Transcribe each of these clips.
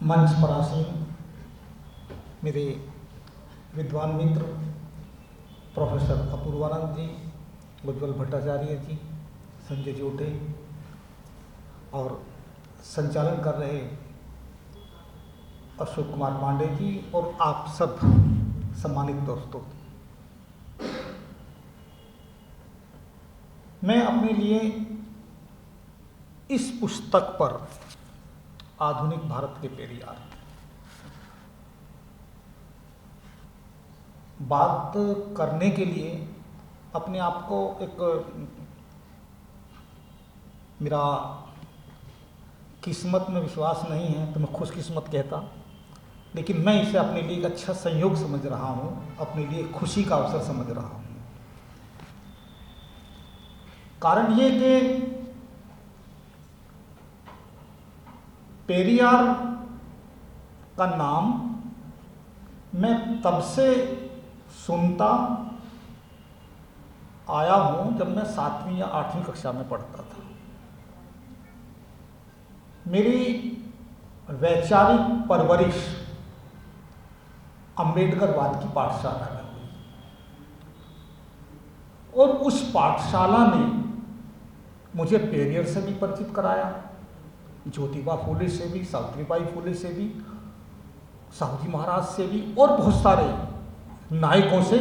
मंच पर आसीन मेरे विद्वान मित्र प्रोफेसर अपूर्वानंद जी, उज्ज्वल भट्टाचार्य जी, संजय जोटे और संचालन कर रहे अशोक कुमार पांडे जी और आप सब सम्मानित दोस्तों, मैं अपने लिए इस पुस्तक पर आधुनिक भारत के पेरियार बात करने के लिए अपने आप को एक मेरा किस्मत में विश्वास नहीं है तो मैं खुशकिस्मत कहता, लेकिन मैं इसे अपने लिए एक अच्छा संयोग समझ रहा हूँ, अपने लिए खुशी का अवसर समझ रहा हूँ। कारण ये कि पेरियार का नाम मैं तब से सुनता आया हूँ जब मैं 7वीं या 8वीं कक्षा में पढ़ता था। मेरी वैचारिक परवरिश अंबेडकरवाद की पाठशाला में हुई और उस पाठशाला ने मुझे पेरियर से भी परिचित कराया, ज्योतिबा फूले से भी, सावित्रीबाई फूले से भी, साहू जी महाराज से भी और बहुत सारे नायकों से,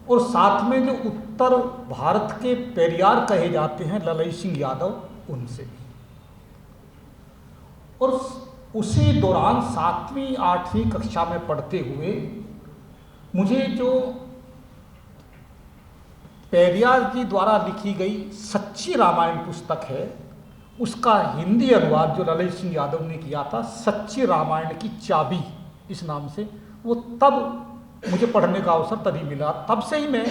और साथ में जो उत्तर भारत के पेरियार कहे जाते हैं ललई सिंह यादव, उनसे भी। और उसी दौरान 7वीं 8वीं कक्षा में पढ़ते हुए मुझे जो पेरियार जी द्वारा लिखी गई सच्ची रामायण पुस्तक है, उसका हिंदी अनुवाद जो ललई सिंह यादव ने किया था, सच्ची रामायण की चाबी इस नाम से, वो तब मुझे पढ़ने का अवसर तभी मिला। तब से ही मैं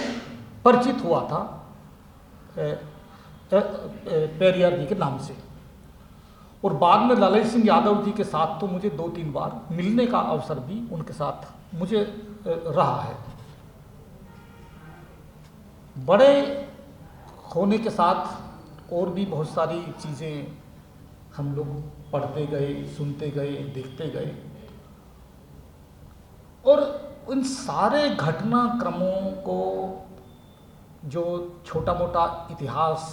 परिचित हुआ था पेरियार जी के नाम से। और बाद में ललई सिंह यादव जी के साथ तो मुझे 2-3 बार मिलने का अवसर भी उनके साथ मुझे रहा है। बड़े होने के साथ और भी बहुत सारी चीज़ें हम लोग पढ़ते गए, सुनते गए, देखते गए, और उन सारे घटनाक्रमों को जो छोटा मोटा इतिहास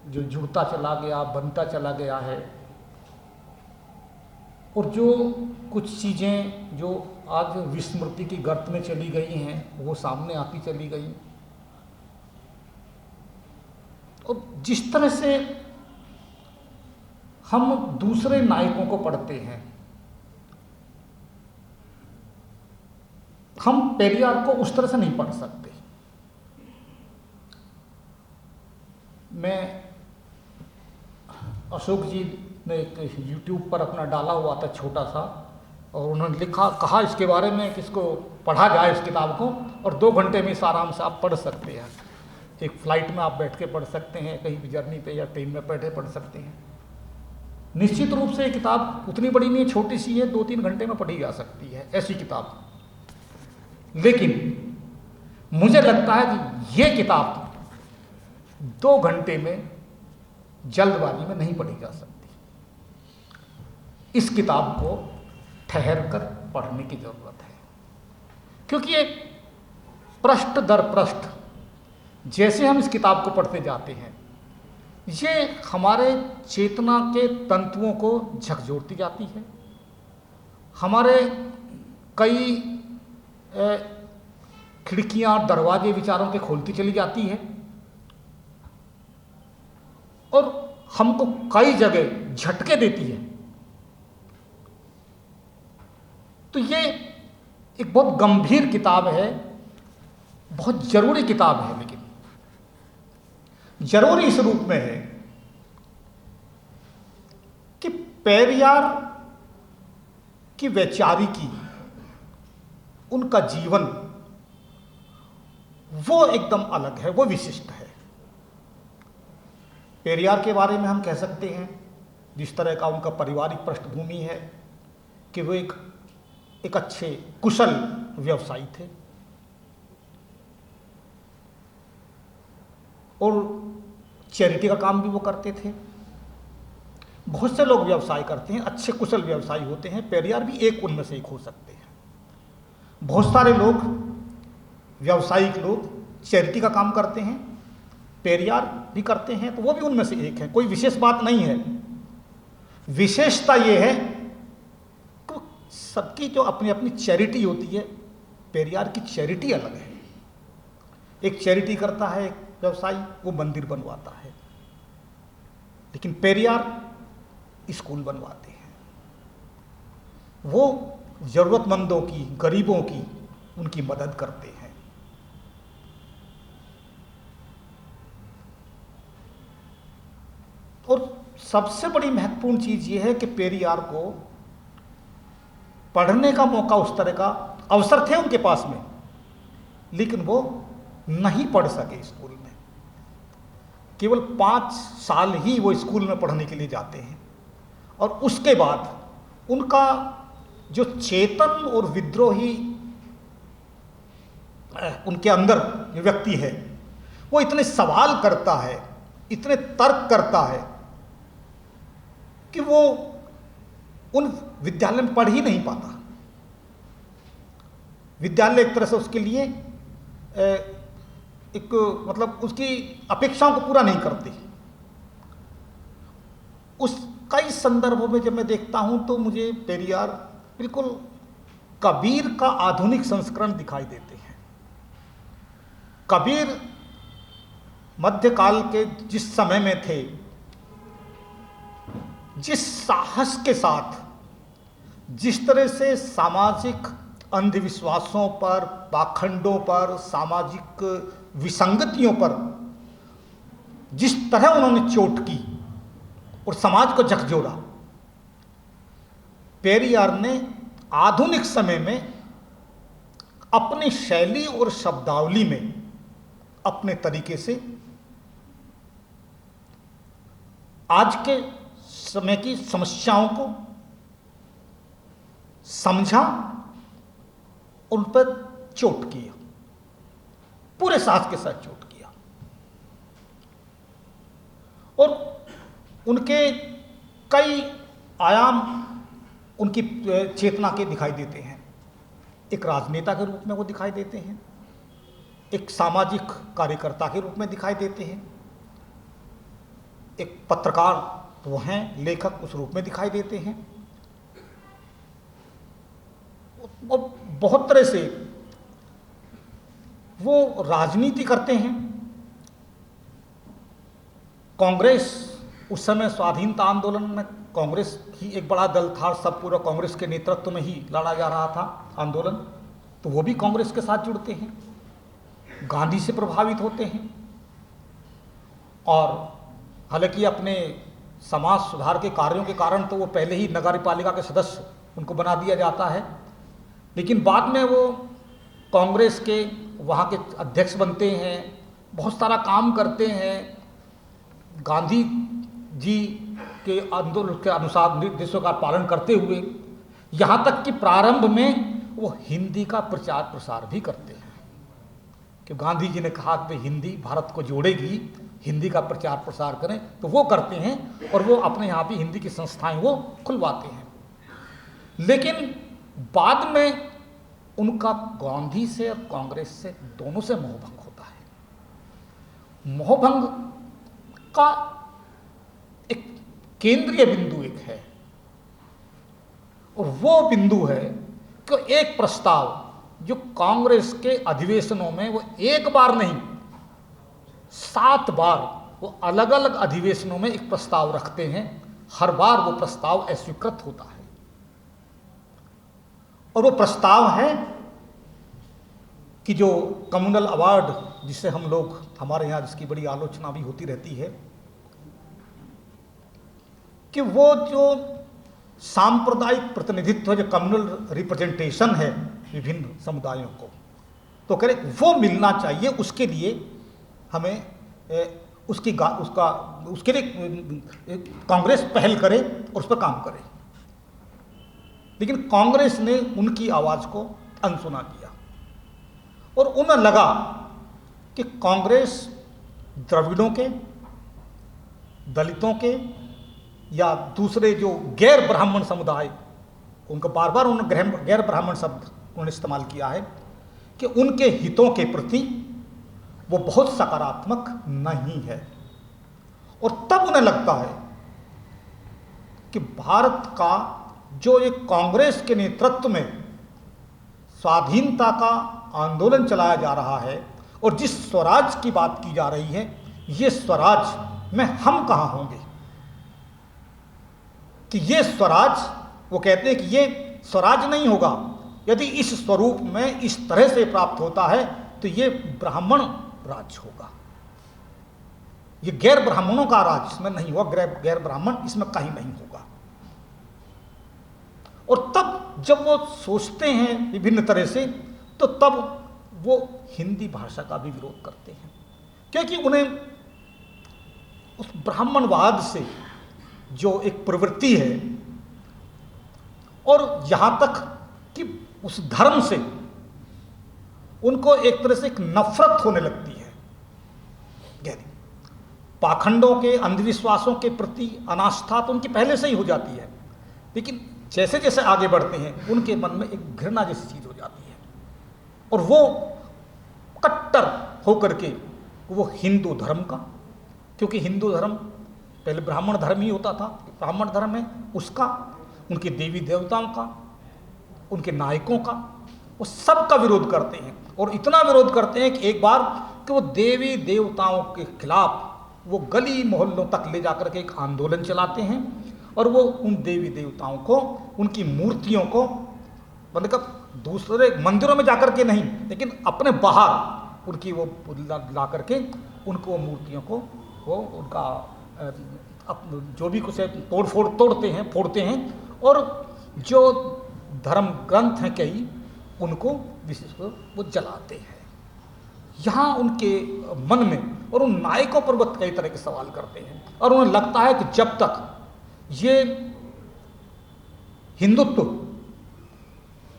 जो जुड़ता चला गया, बनता चला गया है, और जो कुछ चीज़ें जो आज विस्मृति की गर्त में चली गई हैं वो सामने आती चली गई। और जिस तरह से हम दूसरे नायकों को पढ़ते हैं, हम पेरियार को उस तरह से नहीं पढ़ सकते। मैं अशोक जी ने एक YouTube पर अपना डाला हुआ था छोटा सा, और उन्होंने कहा इसके बारे में किसको पढ़ा जाए इस किताब को, और 2 घंटे में इस आराम से आप पढ़ सकते हैं। एक फ्लाइट में आप बैठ के पढ़ सकते हैं, कहीं भी जर्नी पे या ट्रेन में बैठे पढ़ सकते हैं। निश्चित रूप से ये किताब उतनी बड़ी नहीं है, छोटी सी है, 2-3 घंटे में पढ़ी जा सकती है ऐसी किताब। लेकिन मुझे लगता है कि ये किताब 2 घंटे में जल्दबाजी में नहीं पढ़ी जा सकती। इस किताब को ठहर कर पढ़ने की जरूरत है, क्योंकि एक पृष्ठ दर पृष्ठ जैसे हम इस किताब को पढ़ते जाते हैं, ये हमारे चेतना के तंतुओं को झकझोरती जाती है, हमारे कई खिड़कियां दरवाजे विचारों के खोलती चली जाती है, और हमको कई जगह झटके देती है। तो ये एक बहुत गंभीर किताब है, बहुत जरूरी किताब है, लेकिन जरूरी इस रूप में है कि पेरियार की वैचारिकी, उनका जीवन वो एकदम अलग है, वो विशिष्ट है। पेरियार के बारे में हम कह सकते हैं जिस तरह का उनका पारिवारिक पृष्ठभूमि है कि वो एक अच्छे कुशल व्यवसायी थे, और चैरिटी का काम भी वो करते थे। बहुत से लोग व्यवसाय करते हैं, अच्छे कुशल व्यवसायी होते हैं, पेरियार भी एक उनमें से एक हो सकते हैं। बहुत सारे लोग, व्यावसायिक लोग चैरिटी का काम करते हैं, पेरियार भी करते हैं, तो वो भी उनमें से एक है। कोई विशेष बात नहीं है। विशेषता ये है कि सबकी जो अपनी अपनी चैरिटी होती है, पेरियार की चैरिटी अलग है। एक चैरिटी करता है एक व्यवसायी, वो मंदिर बनवाता है, लेकिन पेरियार स्कूल बनवाते हैं। वो जरूरतमंदों की, गरीबों की, उनकी मदद करते हैं। और सबसे बड़ी महत्वपूर्ण चीज ये है कि पेरियार को पढ़ने का मौका, उस तरह का अवसर थे उनके पास में, लेकिन वो नहीं पढ़ सके स्कूल में। केवल 5 साल ही वो स्कूल में पढ़ने के लिए जाते हैं, और उसके बाद उनका जो चेतन और विद्रोही उनके अंदर जो व्यक्ति है, वो इतने सवाल करता है, इतने तर्क करता है कि वो उन विद्यालय में पढ़ ही नहीं पाता। विद्यालय एक तरह से उसके लिए एक मतलब उसकी अपेक्षाओं को पूरा नहीं करती। उस कई संदर्भों में जब मैं देखता हूं तो मुझे पेरियार बिल्कुल कबीर का आधुनिक संस्करण दिखाई देते हैं। कबीर मध्यकाल के जिस समय में थे, जिस साहस के साथ, जिस तरह से सामाजिक अंधविश्वासों पर, पाखंडों पर, सामाजिक विसंगतियों पर जिस तरह उन्होंने चोट की और समाज को झकझोरा, पेरियार ने आधुनिक समय में अपनी शैली और शब्दावली में अपने तरीके से आज के समय की समस्याओं को समझा, उन पर चोट किया, पूरे साहस के साथ चोट किया। और उनके कई आयाम उनकी चेतना के दिखाई देते हैं। एक राजनेता के रूप में वो दिखाई देते हैं, एक सामाजिक कार्यकर्ता के रूप में दिखाई देते हैं, एक पत्रकार वो हैं, लेखक उस रूप में दिखाई देते हैं। वो बहुत तरह से वो राजनीति करते हैं। कांग्रेस उस समय स्वाधीनता आंदोलन में कांग्रेस ही एक बड़ा दल था, सब पूरा कांग्रेस के नेतृत्व में ही लड़ा जा रहा था आंदोलन, तो वो भी कांग्रेस के साथ जुड़ते हैं, गांधी से प्रभावित होते हैं। और हालांकि अपने समाज सुधार के कार्यों के कारण तो वो पहले ही नगरपालिका के सदस्य उनको बना दिया जाता है, लेकिन बाद में वो कांग्रेस के वहाँ के अध्यक्ष बनते हैं, बहुत सारा काम करते हैं, गांधी जी के आंदोलन के अनुसार निर्देशों का पालन करते हुए, यहाँ तक कि प्रारंभ में वो हिंदी का प्रचार प्रसार भी करते हैं कि गांधी जी ने कहा कि हिंदी भारत को जोड़ेगी, हिंदी का प्रचार प्रसार करें, तो वो करते हैं और वो अपने यहाँ भी हिंदी की संस्थाएं वो खुलवाते हैं। लेकिन बाद में उनका गांधी से और कांग्रेस से दोनों से मोहभंग होता है। मोहभंग का एक केंद्रीय बिंदु एक है, और वो बिंदु है कि एक प्रस्ताव जो कांग्रेस के अधिवेशनों में वो एक बार नहीं 7 बार वो अलग अलग अधिवेशनों में एक प्रस्ताव रखते हैं, हर बार वो प्रस्ताव अस्वीकृत होता है। और वो प्रस्ताव है कि जो कम्युनल अवार्ड जिसे हम लोग, हमारे यहाँ जिसकी बड़ी आलोचना भी होती रहती है, कि वो जो सांप्रदायिक प्रतिनिधित्व, जो कम्युनल रिप्रेजेंटेशन है विभिन्न समुदायों को, तो कह रहे वो मिलना चाहिए। उसके लिए हमें उसके लिए कांग्रेस पहल करे और उस पर काम करे। लेकिन कांग्रेस ने उनकी आवाज़ को अनसुना किया और उन्हें लगा कि कांग्रेस द्रविड़ों के, दलितों के या दूसरे जो गैर ब्राह्मण समुदाय, उनका बार बार उन्होंने गैर ब्राह्मण शब्द उन्होंने इस्तेमाल किया है, कि उनके हितों के प्रति वो बहुत सकारात्मक नहीं है। और तब उन्हें लगता है कि भारत का जो एक कांग्रेस के नेतृत्व में स्वाधीनता का आंदोलन चलाया जा रहा है और जिस स्वराज की बात की जा रही है, ये स्वराज में हम कहाँ होंगे, कि ये स्वराज, वो कहते हैं कि ये स्वराज नहीं होगा यदि इस स्वरूप में इस तरह से प्राप्त होता है, तो ये ब्राह्मण राज होगा, ये गैर ब्राह्मणों का राज इसमें नहीं होगा, गैर ब्राह्मण इसमें कहीं नहीं होगा। और तब जब वो सोचते हैं विभिन्न तरह से, तो तब वो हिंदी भाषा का भी विरोध करते हैं, क्योंकि उन्हें उस ब्राह्मणवाद से जो एक प्रवृत्ति है, और यहां तक कि उस धर्म से उनको एक तरह से एक नफरत होने लगती है, गहरी पाखंडों के, अंधविश्वासों के प्रति अनास्था तो उनकी पहले से ही हो जाती है, लेकिन जैसे जैसे आगे बढ़ते हैं उनके मन में एक घृणा जैसी चीज हो जाती है, और वो कट्टर होकर के वो हिंदू धर्म का, क्योंकि हिंदू धर्म पहले ब्राह्मण धर्म ही होता था, ब्राह्मण धर्म है उसका, उनके देवी देवताओं का, उनके नायकों का, वो सब का विरोध करते हैं। और इतना विरोध करते हैं कि एक बार कि वो देवी देवताओं के खिलाफ वो गली मोहल्लों तक ले जाकर के एक आंदोलन चलाते हैं, और वो उन देवी देवताओं को, उनकी मूर्तियों को, मतलब दूसरे मंदिरों में जाकर के नहीं, लेकिन अपने बाहर उनकी वो ला करके उनको मूर्तियों को वो उनका जो भी कुछ है तोड़ते हैं, और जो धर्म ग्रंथ हैं कई उनको विशेष वो जलाते हैं। यहाँ उनके मन में और उन नायकों पर वो कई तरह के सवाल करते हैं, और उन्हें लगता है कि जब तक ये हिंदुत्व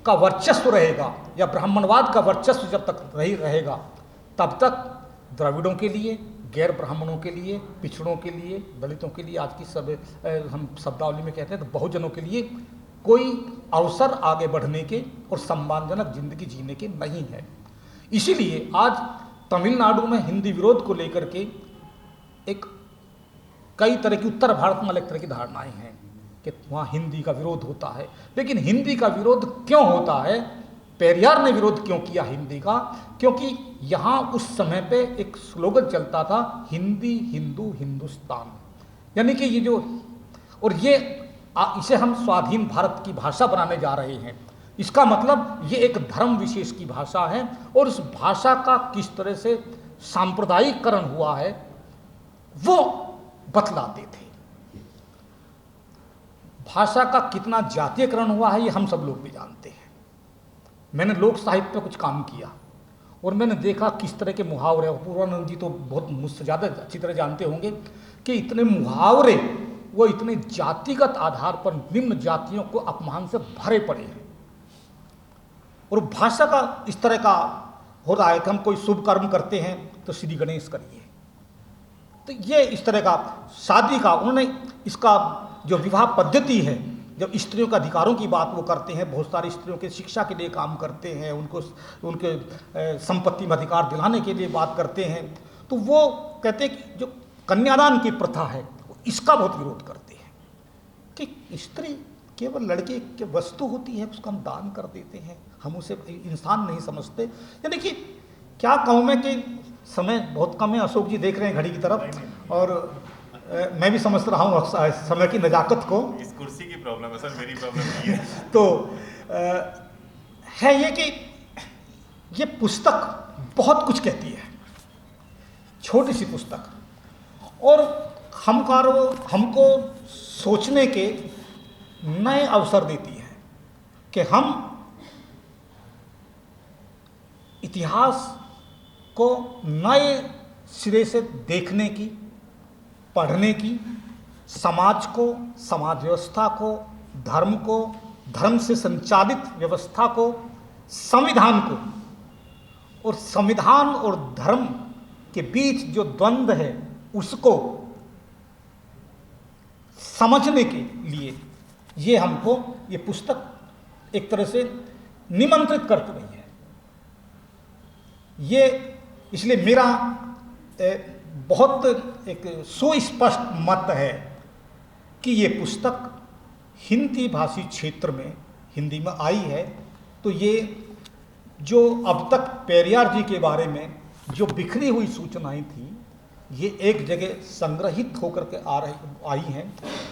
का वर्चस्व रहेगा या ब्राह्मणवाद का वर्चस्व जब तक रहेगा, तब तक द्रविड़ों के लिए, गैर ब्राह्मणों के लिए, पिछड़ों के लिए, दलितों के लिए, आज की सब हम शब्दावली में कहते हैं तो बहुजनों के लिए कोई अवसर आगे बढ़ने के और सम्मानजनक जिंदगी जीने के नहीं है। इसीलिए आज तमिलनाडु में हिंदी विरोध को लेकर के एक कई तरह की, उत्तर भारत में अलग तरह की धारणाएं हैं कि वहाँ हिंदी का विरोध होता है, लेकिन हिंदी का विरोध क्यों होता है, पेरियार ने विरोध क्यों किया हिंदी का, क्योंकि यहाँ उस समय पे एक स्लोगन चलता था, हिंदी हिंदू हिंदुस्तान, यानी कि ये जो, और ये इसे हम स्वाधीन भारत की भाषा बनाने जा रहे हैं, इसका मतलब ये एक धर्म विशेष की भाषा है, और इस भाषा का किस तरह से सांप्रदायिकरण हुआ है वो बतलाते थे। भाषा का कितना जातीयकरण हुआ है ये हम सब लोग भी जानते हैं। मैंने लोक साहित्य पर कुछ काम किया और मैंने देखा किस तरह के मुहावरे, और पूर्वानंद जी तो बहुत मुझसे ज़्यादा अच्छी तरह जानते होंगे कि इतने मुहावरे वो इतने जातिगत आधार पर निम्न जातियों को अपमान से भरे पड़े हैं। और भाषा का इस तरह का हो रहा है कि हम कोई शुभ कर्म करते हैं तो श्री गणेश करिए, तो ये इस तरह का शादी का उन्होंने, इसका जो विवाह पद्धति है, जब स्त्रियों के अधिकारों की बात वो करते हैं, बहुत सारी स्त्रियों के शिक्षा के लिए काम करते हैं, उनको उनके संपत्ति में अधिकार दिलाने के लिए बात करते हैं, तो वो कहते हैं कि जो कन्यादान की प्रथा है इसका बहुत विरोध करते हैं कि स्त्री केवल लड़के की वस्तु होती है, उसका हम दान कर देते हैं, हम उसे इंसान नहीं समझते। यानी कि क्या कहूँ मैं कि समय बहुत कम है, अशोक जी देख रहे हैं घड़ी की तरफ, और मैं भी समझ रहा हूँ समय की नजाकत को। इस कुर्सी की प्रॉब्लम है सर, मेरी प्रॉब्लम नहीं है। तो है ये कि ये पुस्तक बहुत कुछ कहती है, छोटी सी पुस्तक, और हमको सोचने के नए अवसर देती है कि हम इतिहास को नए सिरे से देखने की, पढ़ने की, समाज को, समाज व्यवस्था को, धर्म को, धर्म से संचालित व्यवस्था को, संविधान को, और संविधान और धर्म के बीच जो द्वंद्व है उसको समझने के लिए ये हमको ये पुस्तक एक तरह से निमंत्रित करती रही है। ये इसलिए मेरा बहुत एक सुस्पष्ट मत है कि ये पुस्तक हिंदी भाषी क्षेत्र में हिंदी में आई है, तो ये जो अब तक पेरियार जी के बारे में जो बिखरी हुई सूचनाएं थी, ये एक जगह संग्रहित होकर के आई हैं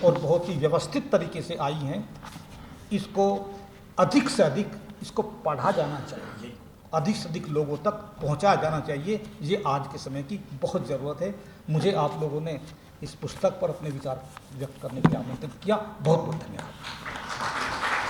और बहुत ही व्यवस्थित तरीके से आई हैं। इसको अधिक से अधिक इसको पढ़ा जाना चाहिए, अधिक से अधिक लोगों तक पहुंचाया जाना चाहिए। ये आज के समय की बहुत ज़रूरत है। मुझे आप लोगों ने इस पुस्तक पर अपने विचार व्यक्त करने के लिए आमंत्रित किया। बहुत बहुत धन्यवाद।